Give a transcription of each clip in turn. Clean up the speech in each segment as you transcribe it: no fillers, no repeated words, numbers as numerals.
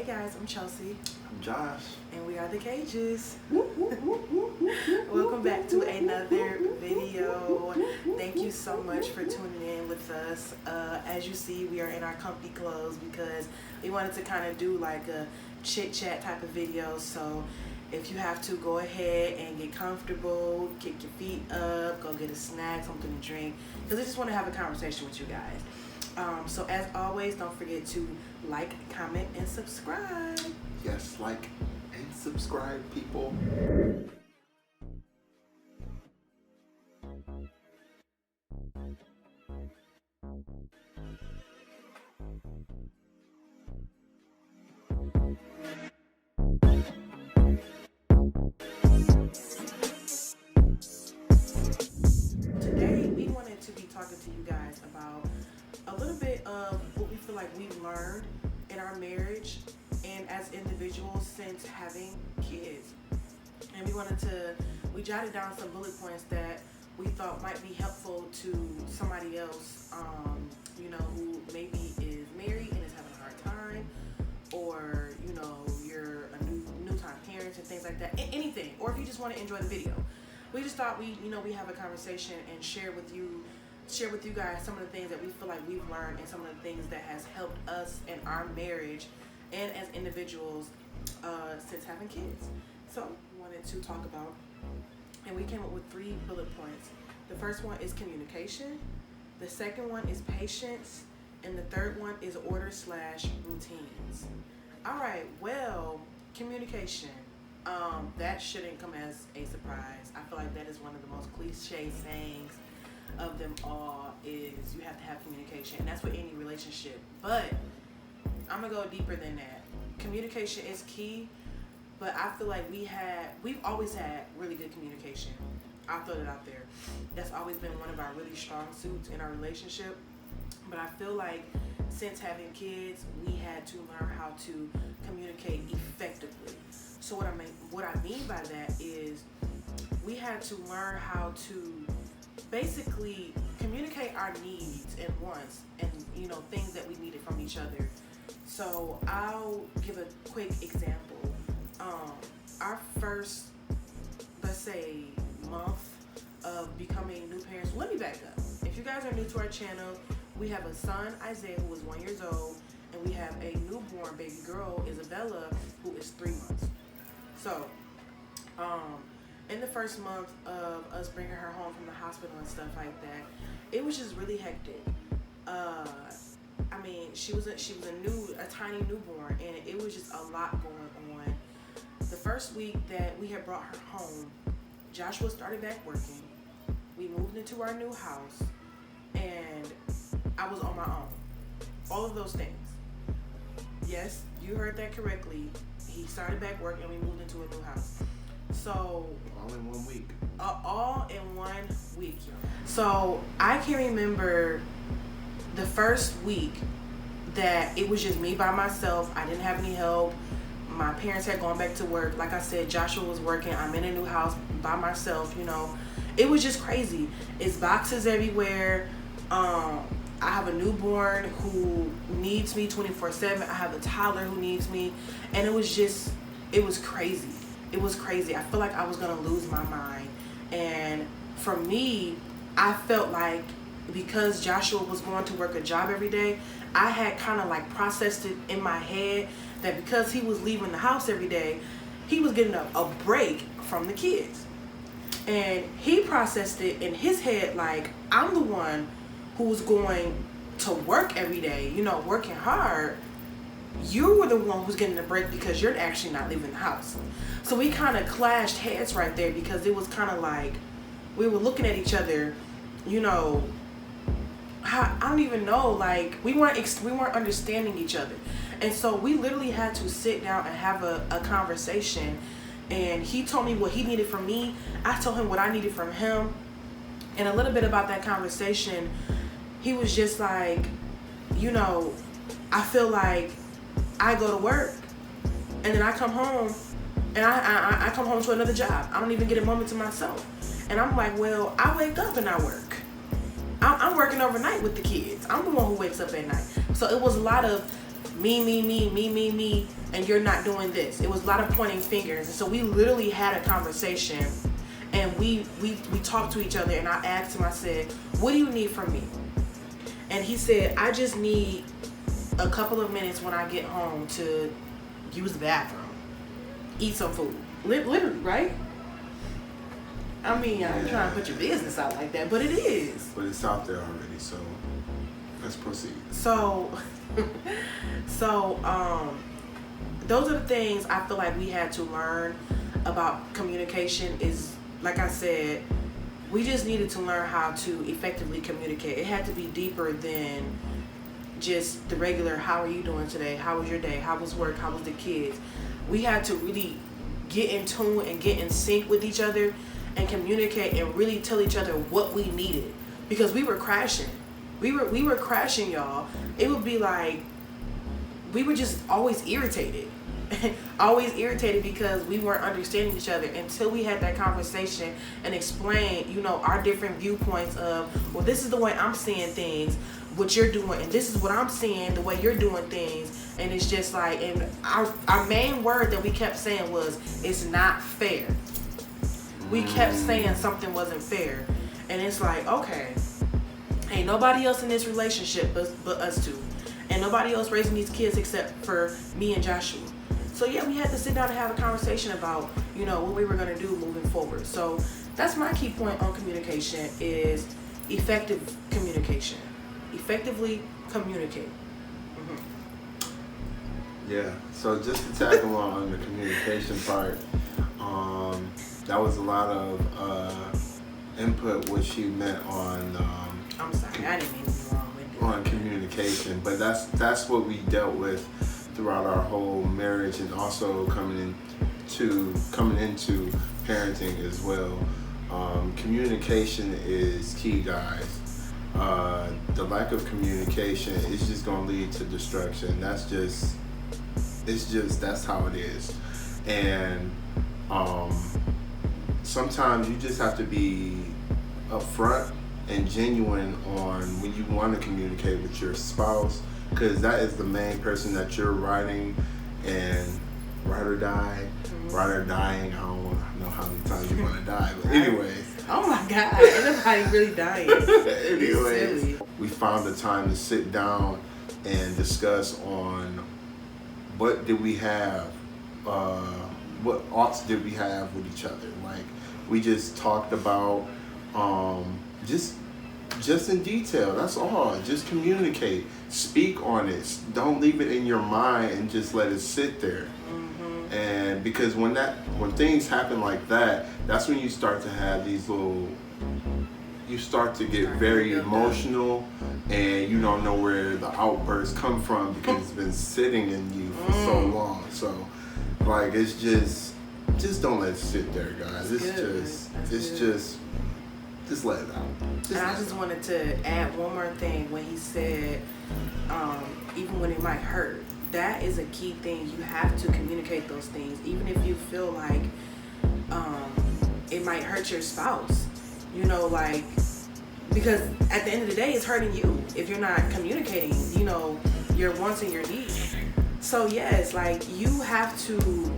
guys, I'm Chelsea. I'm Josh. And we are the Cages. Welcome back to another video. Thank you so much for tuning in with us. As you see, we are in our comfy clothes because we wanted to kind of do like a chit chat type of video. So if you have to, go ahead and get comfortable, kick your feet up, go get a snack, something to drink, because I just want to have a conversation with you guys. So as always, don't forget to like, comment, and subscribe. Yes, like and subscribe, people. Today, we wanted to be talking to you guys about a little bit of what we feel like we've learned in our marriage and as individuals since having kids. And we jotted down some bullet points that we thought might be helpful to somebody else, who maybe is married and is having a hard time, or, you're a new time parent and things like that, anything, or if you just want to enjoy the video. We just thought we have a conversation and share with you guys some of the things that we feel like we've learned and some of the things that has helped us in our marriage and as individuals since having kids. So we wanted to talk about, and we came up with 3 bullet points. The first one is communication, the second one is patience, and the third one is order/routines. All right, well, communication. That shouldn't come as a surprise. I feel like that is one of the most cliche sayings of them all, is you have to have communication, and that's with any relationship. But I'm gonna go deeper than that. Communication is key, but I feel like we've always had really good communication. I'll throw it out there. That's always been one of our really strong suits in our relationship. But I feel like since having kids, we had to learn how to communicate effectively. So what I mean by that is we had to learn how to basically communicate our needs and wants and things that we needed from each other. So I'll give a quick example. Our first, let's say, month of becoming new parents. Let me back up. If you guys are new to our channel, we have a son, Isaiah, who is 1 year old, and we have a newborn baby girl, Isabella, who is 3 months. So, in the first month of us bringing her home from the hospital and stuff like that, it was just really hectic. She was a tiny newborn, and it was just a lot going on. The first week that we had brought her home, Joshua started back working. We moved into our new house, and I was on my own. All of those things. Yes, you heard that correctly. He started back work, and we moved into a new house. So all in 1 week. All in 1 week, y'all. So I can remember the first week that it was just me by myself. I didn't have any help. My parents had gone back to work. Like I said, Joshua was working. I'm in a new house by myself. It was just crazy. It's boxes everywhere. I have a newborn who needs me 24/7. I have a toddler who needs me, and it was crazy. It was crazy. I feel like I was gonna lose my mind. And for me, I felt like because Joshua was going to work a job every day, I had kind of like processed it in my head that because he was leaving the house every day, he was getting a break from the kids. And he processed it in his head like, I'm the one who was going to work every day, working hard. You were the one who's getting a break because you're actually not leaving the house. So we kind of clashed heads right there, because it was kind of like we were looking at each other, I don't even know, like we weren't understanding each other. And so we literally had to sit down and have a conversation, and he told me what he needed from me. I told him what I needed from him. And a little bit about that conversation, he was just like, I feel like I go to work and then I come home and I come home to another job. I don't even get a moment to myself. And I'm like, well, I wake up and I work. I'm working overnight with the kids. I'm the one who wakes up at night. So it was a lot of me, and you're not doing this. It was a lot of pointing fingers. And so we literally had a conversation, and we talked to each other, and I asked him, I said, what do you need from me? And he said, I just need a couple of minutes when I get home to use the bathroom, eat some food. Literally, right? I mean, I ain't trying to put your business out like that, but it is. But it's out there already, so let's proceed. So, those are the things I feel like we had to learn about communication. Is, like I said, we just needed to learn how to effectively communicate. It had to be deeper than just the regular, how are you doing today? How was your day? How was work? How was the kids? We had to really get in tune and get in sync with each other and communicate and really tell each other what we needed, because we were crashing. We were crashing, y'all. It would be like we were just always irritated. Always irritated because we weren't understanding each other until we had that conversation and explained, our different viewpoints of, well, this is the way I'm seeing things, what you're doing, and this is what I'm seeing, the way you're doing things. And it's just like, and our main word that we kept saying was, it's not fair. We kept saying something wasn't fair. And it's like, okay, ain't nobody else in this relationship but us two. And nobody else raising these kids except for me and Joshua. So yeah, we had to sit down and have a conversation about, what we were going to do moving forward. So that's my key point on communication, is effective communication. Effectively communicate. Yeah, so just to tag along on the communication part, that was a lot of input what she meant on I'm sorry, I didn't mean to be wrong-winded. on communication, but that's what we dealt with throughout our whole marriage, and also coming into parenting as well. Communication is key, guys. The lack of communication is just going to lead to destruction. That's how it is. And sometimes you just have to be upfront and genuine on when you want to communicate with your spouse, because that is the main person that you're riding and ride or die. Ride or dying, I don't know how many times you want to die, but anyways. Oh my God, ain't nobody really dying. Anyways, we found the time to sit down and discuss on what did we have, what oughts did we have with each other. Like, we just talked about just in detail. That's all. Just communicate. Speak on it. Don't leave it in your mind and just let it sit there. And because when things happen like that, that's when you start to have these you start to get very emotional, and you don't know where the outbursts come from because it's been sitting in you for so long. So, like, it's just don't let it sit there, guys. Just let it out. And I just wanted to add one more thing when he said, even when it might hurt. That is a key thing. You have to communicate those things, even if you feel like it might hurt your spouse. Because at the end of the day, it's hurting you if you're not communicating, your wants and your needs. So yes, like, you have to.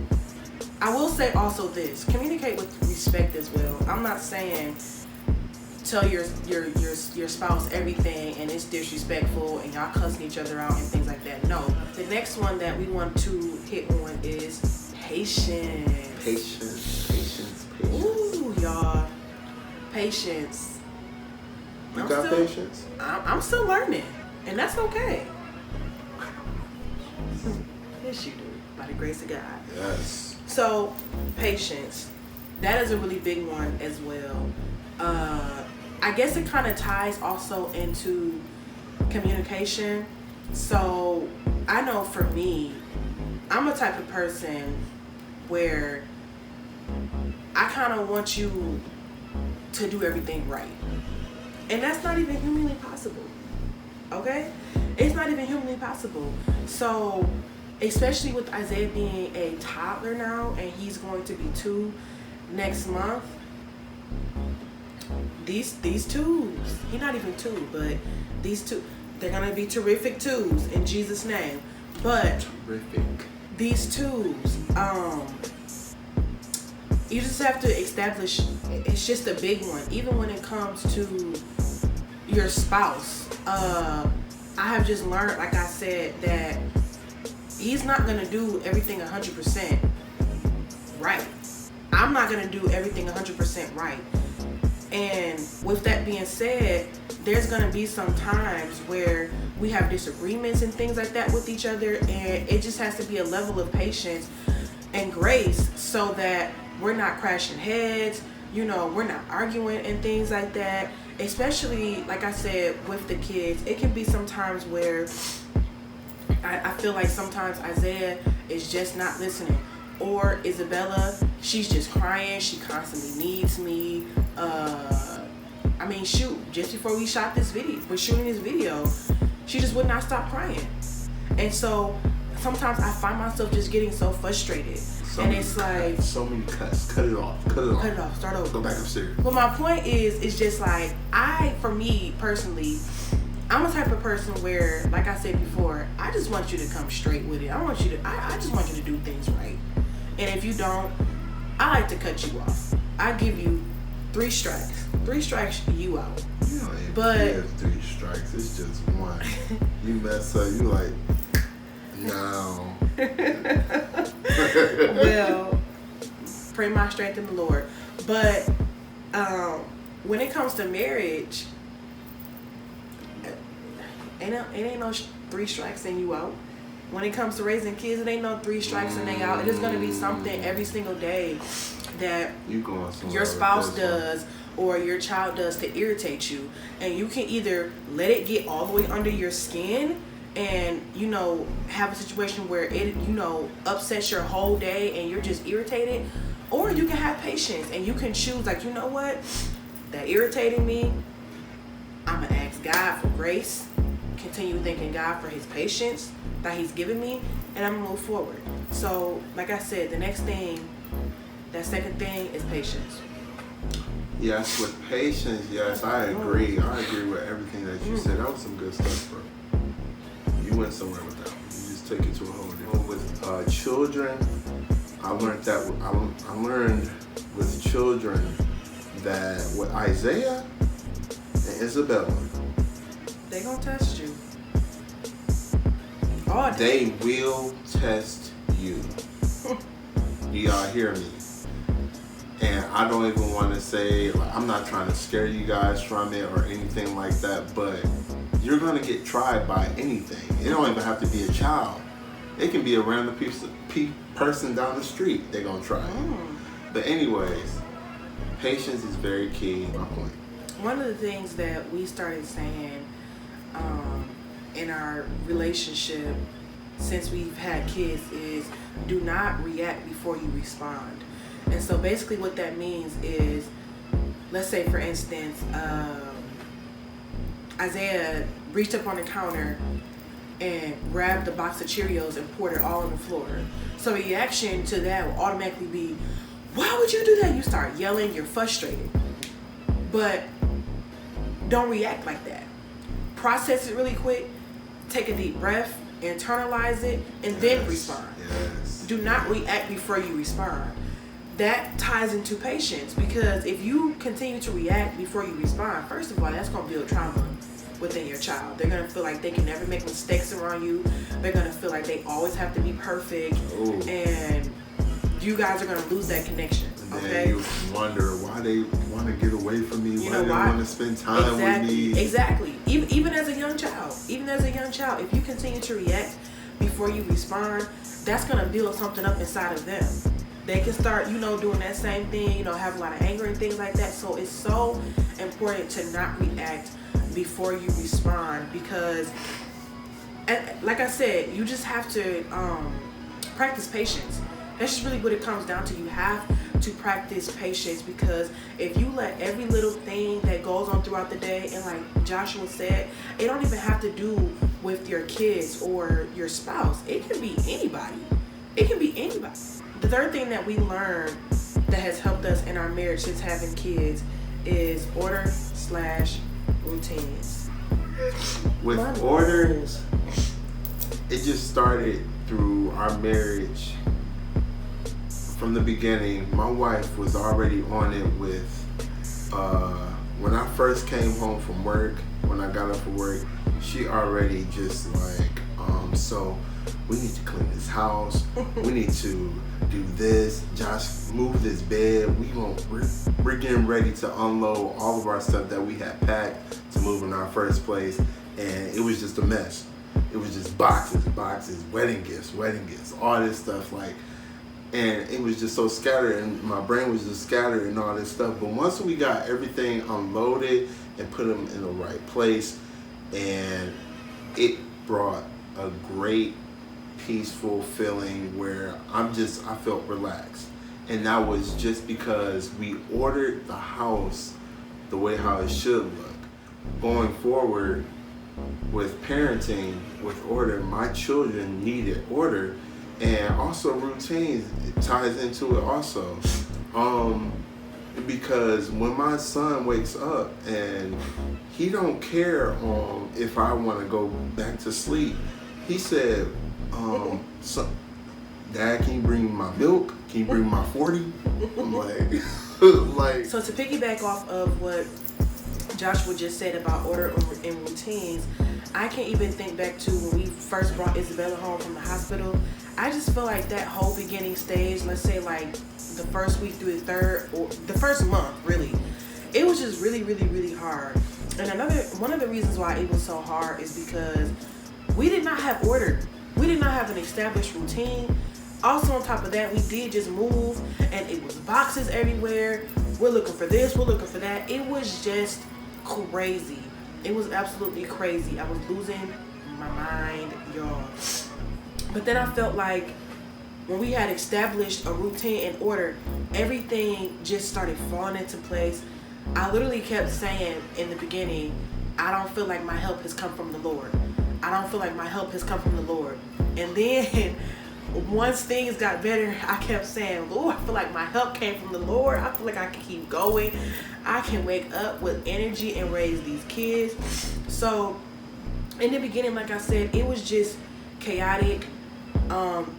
I will say also this: communicate with respect as well. I'm not saying tell your spouse everything and it's disrespectful and y'all cussing each other out and things like that. No. The next one that we want to hit on is patience. Patience. Ooh, y'all. Patience. You got patience? I'm still learning, and that's okay. Yes, you do. By the grace of God. Yes. So, patience. That is a really big one as well. I guess it kind of ties also into communication. So I know for me, I'm a type of person where I kind of want you to do everything right. And that's not even humanly possible. Okay? It's not even humanly possible. So, especially with Isaiah being a toddler now, and he's going to be 2 next month, these twos, he's not even 2, but these two, they're gonna be terrific twos in Jesus' name. But terrific. These twos, you just have to establish. It's just a big one, even when it comes to your spouse. I have just learned, like I said, that he's not gonna do everything 100% right. I'm not gonna do everything 100% right. And with that being said, there's gonna be some times where we have disagreements and things like that with each other, and it just has to be a level of patience and grace so that we're not crashing heads, we're not arguing and things like that. Especially, like I said, with the kids, it can be sometimes where I feel like sometimes Isaiah is just not listening, or Isabella, she's just crying, she constantly needs me. Just before we're shooting this video, she just would not stop crying. And so sometimes I find myself just getting so frustrated. It's like so many cuts. Cut it off. Start over. Go back upstairs. But my point is, it's just like for me personally, I'm a type of person where, like I said before, I just want you to come straight with it. I just want you to do things right. And if you don't, I like to cut you off. I give you 3 strikes. 3 strikes, you out. You don't even give 3 strikes. It's just 1. You mess up, you like, no. Well, pray my strength in the Lord. But when it comes to marriage, it ain't no 3 strikes and you out. When it comes to raising kids, it ain't no 3 strikes and they out. It is going to be something every single day that your spouse does or your child does to irritate you. And you can either let it get all the way under your skin and, have a situation where it, upsets your whole day and you're just irritated. Or you can have patience and you can choose, like, you know what? That irritated me. I'm going to ask God for grace. Continue thanking God for his patience that he's given me, and I'm gonna move forward. So, like I said, that second thing is patience. Yes, with patience, yes, I agree. I agree with everything that you said. That was some good stuff, bro. You went somewhere with that one. You just took it to a whole different. With children, I learned with children that with Isaiah and Isabella, they gonna test you. They will test you. Do y'all hear me? And I don't even want to say, I'm not trying to scare you guys from it or anything like that, but you're going to get tried by anything. It don't even have to be a child. It can be a random person down the street. They're going to try you. But anyways, patience is very key. My point. One of the things that we started saying in our relationship since we've had kids is do not react before you respond. And so basically what that means is, let's say for instance, Isaiah reached up on the counter and grabbed a box of Cheerios and poured it all on the floor. So the reaction to that will automatically be, why would you do that? You start yelling, you're frustrated. But don't react like that. Process it really quick, take a deep breath, internalize it, and then respond. Yes. Do not react before you respond. That ties into patience, because if you continue to react before you respond, first of all, that's going to build trauma within your child. They're going to feel like they can never make mistakes around you. They're going to feel like they always have to be perfect. Ooh. And you guys are going to lose that connection. Okay? You wonder why they want to get away from me, why they want to spend time with me. Exactly. Even as a young child, if you continue to react before you respond, that's going to build something up inside of them. They can start, doing that same thing, have a lot of anger and things like that. So it's so important to not react before you respond, because, like I said, you just have to practice patience. That's just really what it comes down to. You have to practice patience, because if you let every little thing that goes on throughout the day, and like Joshua said, it don't even have to do with your kids or your spouse. It can be anybody. The third thing that we learned that has helped us in our marriage since having kids is order/routines. With order, it just started through our marriage. From the beginning, my wife was already on it with, when I first came home from work, when I got up for work, she already just like, so we need to clean this house. We need to do this. Josh, move this bed. We're getting ready to unload all of our stuff that we had packed to move in our first place, and it was just a mess. It was just boxes, wedding gifts, all this stuff, like, and it was just so scattered, and my brain was just scattered and all this stuff. But once we got everything unloaded and put them in the right place, and it brought a great peaceful feeling where I felt relaxed. And that was just because we ordered the house the way how it should look. Going forward with parenting with order, my children needed order, and also routines. It ties into it also. Because when my son wakes up and he don't care if I want to go back to sleep, he said, so, Dad, can you bring me my milk? Can you bring me my 40? I'm like, So to piggyback off of what Joshua just said about order and routines, I can even think back to when we first brought Isabella home from the hospital. I just feel like that whole beginning stage, let's say like the first week through the third, or the first month really, it was just really, really, really hard. And one of the reasons why it was so hard is because we did not have order. We did not have an established routine. Also on top of that, we did just move, and it was boxes everywhere. We're looking for this, we're looking for that. It was just crazy. It was absolutely crazy. I was losing my mind, y'all. But then I felt like when we had established a routine and order, everything just started falling into place. I literally kept saying in the beginning, I don't feel like my help has come from the Lord. I don't feel like my help has come from the Lord. And then once things got better, I kept saying, Lord, I feel like my help came from the Lord. I feel like I can keep going. I can wake up with energy and raise these kids. So in the beginning, like I said, it was just chaotic.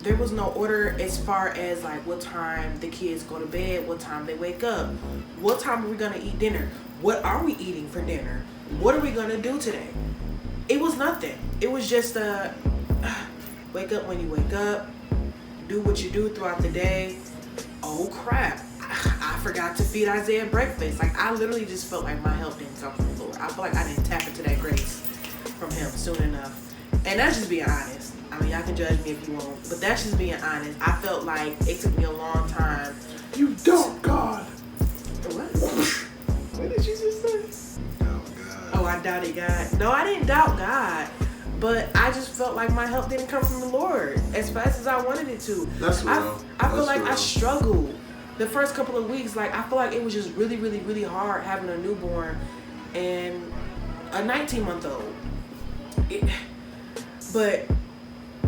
There was no order as far as like what time the kids go to bed, what time they wake up, what time are we going to eat dinner, what are we eating for dinner, what are we going to do today. It was nothing. It was just wake up when you wake up, do what you do throughout the day. Oh crap, I forgot to feed Isaiah breakfast. Like, I literally just felt like my help didn't come from the Lord. I feel like I didn't tap into that grace from him soon enough. And that's just being honest. I mean, y'all can judge me if you want, but that's just being honest. I felt like it took me a long time. You doubt God. What? What did you just say? Oh God. Oh, I doubted God. No, I didn't doubt God. But I just felt like my help didn't come from the Lord as fast as I wanted it to. That's real. I feel like I struggled the first couple of weeks. Like, I feel like it was just really, really, really hard having a newborn and a 19-month-old. But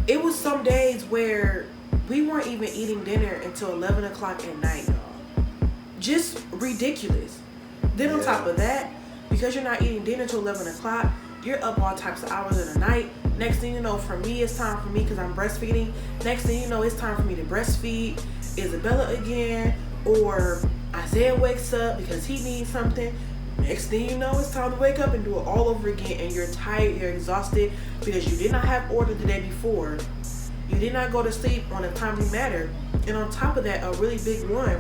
it was some days where we weren't even eating dinner until 11 o'clock at night, y'all. Just ridiculous. Then on top of that, because you're not eating dinner until 11 o'clock, you're up all types of hours of the night. Next thing you know, for me, it's time for me because I'm breastfeeding. Next thing you know, it's time for me to breastfeed Isabella again. Or Isaiah wakes up because he needs something. Next thing you know, it's time to wake up and do it all over again. And you're tired, you're exhausted because you did not have order the day before. You did not go to sleep on a timely manner. And on top of that, a really big one,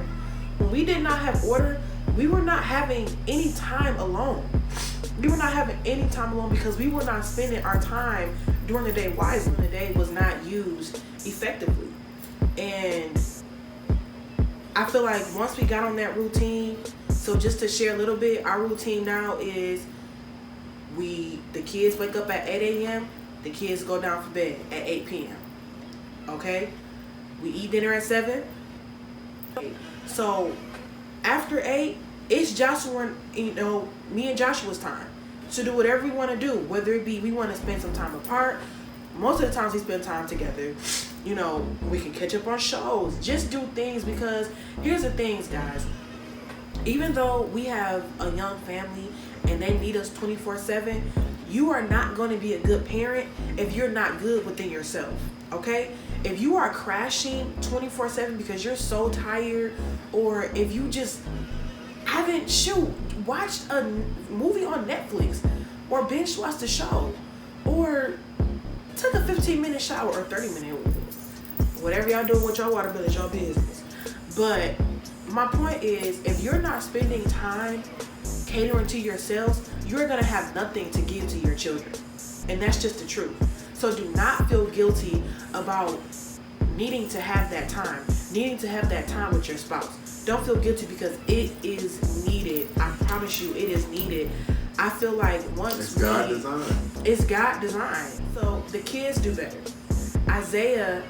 when we did not have order, we were not having any time alone. We were not having any time alone because we were not spending our time during the day wisely. The day was not used effectively. And I feel like once we got on that routine, so just to share a little bit, our routine now is the kids wake up at 8 a.m., the kids go down for bed at 8 p.m. Okay? We eat dinner at 7. So after 8, it's Joshua, me and Joshua's time to do whatever we want to do. Whether it be we want to spend some time apart. Most of the times we spend time together. We can catch up on shows. Just do things because here's the things, guys. Even though we have a young family and they need us 24/7, You are not going to be a good parent if you're not good within yourself, okay? If you are crashing 24/7 because you're so tired, or if you just haven't watched a movie on Netflix, or binge watched the show, or took a 15-minute shower or 30-minute, whatever y'all doing with your water bill is your business. But my point is, if you're not spending time catering to yourselves, you're going to have nothing to give to your children. And that's just the truth. So do not feel guilty about needing to have that time with your spouse. Don't feel guilty, because it is needed. I promise you, it is needed. I feel like it's God designed. It's God designed. So the kids do better. Isaiah,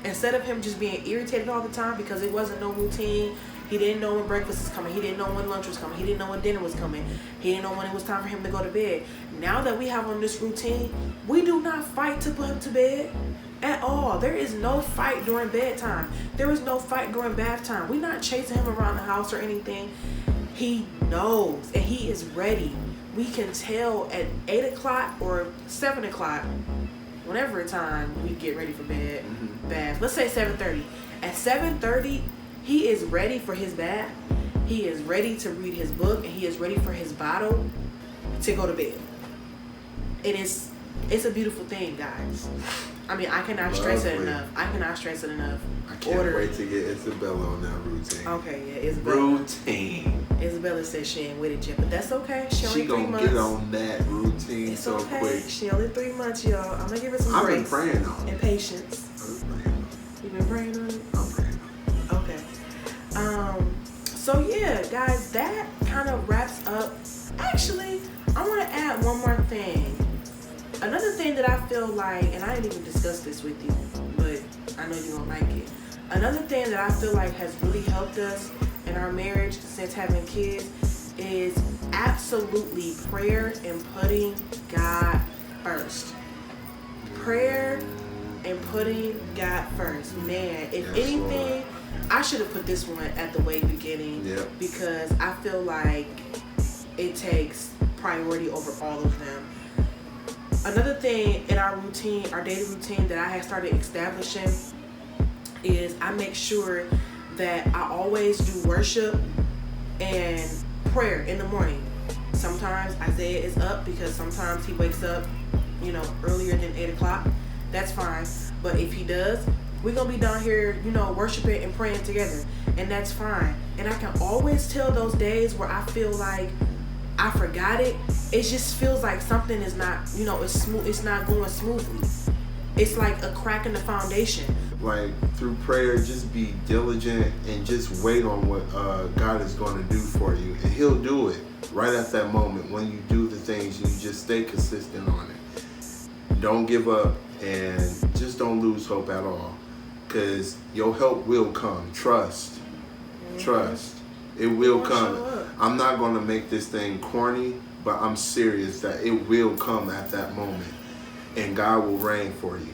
instead of him just being irritated all the time because it wasn't no routine, he didn't know when breakfast was coming, he didn't know when lunch was coming, he didn't know when dinner was coming, he didn't know when it was time for him to go to bed. Now that we have on this routine, we do not fight to put him to bed at all. There is no fight during bedtime. There is no fight during bath time. We're not chasing him around the house or anything. He knows and he is ready. We can tell at 8 o'clock or 7 o'clock, whenever time we get ready for bed, bath. Let's say 7:30. At 7:30, he is ready for his bath. He is ready to read his book, and he is ready for his bottle to go to bed. It's a beautiful thing, guys. I mean, I cannot stress it enough. I can't wait to get Isabella on that routine. Okay, yeah, Isabella. Routine. Isabella said she ain't with it yet, but that's okay. She only 3 months. She gonna get on that routine it's so okay. quick. She only 3 months, y'all. I'm gonna give her some I've grace. been praying on it. And patience. You've been praying on it? I'm praying on it. Okay. So yeah, guys, that kind of wraps up. Actually, I want to add one more thing. Another thing that I feel like, and I didn't even discuss this with you, but I know you don't like it. Another thing that I feel like has really helped us in our marriage since having kids is absolutely prayer and putting God first. Prayer and putting God first. Man, if anything, I should have put this one at the way beginning, because I feel like it takes priority over all of them. Another thing in our routine, our daily routine that I have started establishing is I make sure that I always do worship and prayer in the morning. Sometimes Isaiah is up because sometimes he wakes up, earlier than 8 o'clock. That's fine. But if he does, we're going to be down here, worshiping and praying together. And that's fine. And I can always tell those days where I feel like I forgot it. It just feels like something is not, it's not going smoothly. It's like a crack in the foundation. Like, through prayer, just be diligent and just wait on what God is going to do for you. And he'll do it right at that moment. When you do the things, you just stay consistent on it. Don't give up, and just don't lose hope at all. Because your help will come. Trust. Trust. It will come. I'm not going to make this thing corny, but I'm serious that it will come at that moment. And God will reign for you.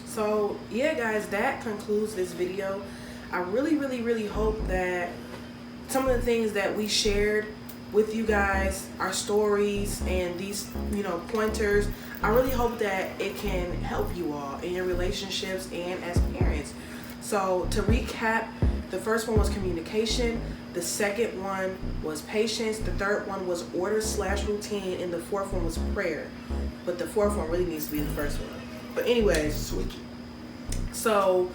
So, yeah, guys, that concludes this video. I really, really, really hope that some of the things that we shared with you guys, our stories and these, pointers, I really hope that it can help you all in your relationships and as parents. So, to recap, the first one was communication. The second one was patience. The third one was order/routine. And the fourth one was prayer. But the fourth one really needs to be the first one. But anyways, switch it. So,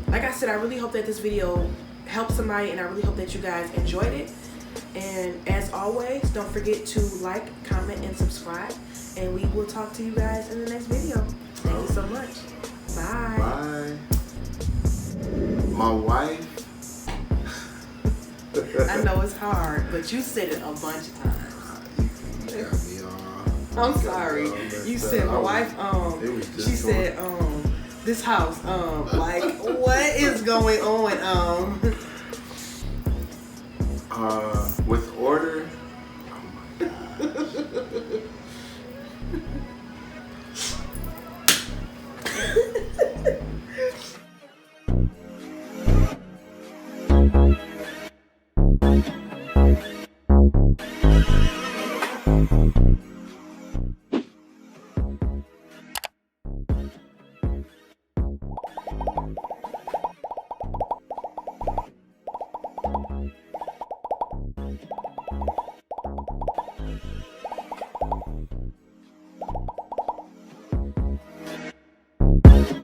like I said, I really hope that this video helped somebody, and I really hope that you guys enjoyed it. And as always, don't forget to like, comment, and subscribe. And we will talk to you guys in the next video. Thank you so much. Bye. Bye. My wife. I know it's hard, but you said it a bunch of times. You got me on. I'm sorry. You said my wife, she said, this house, like, what is going on?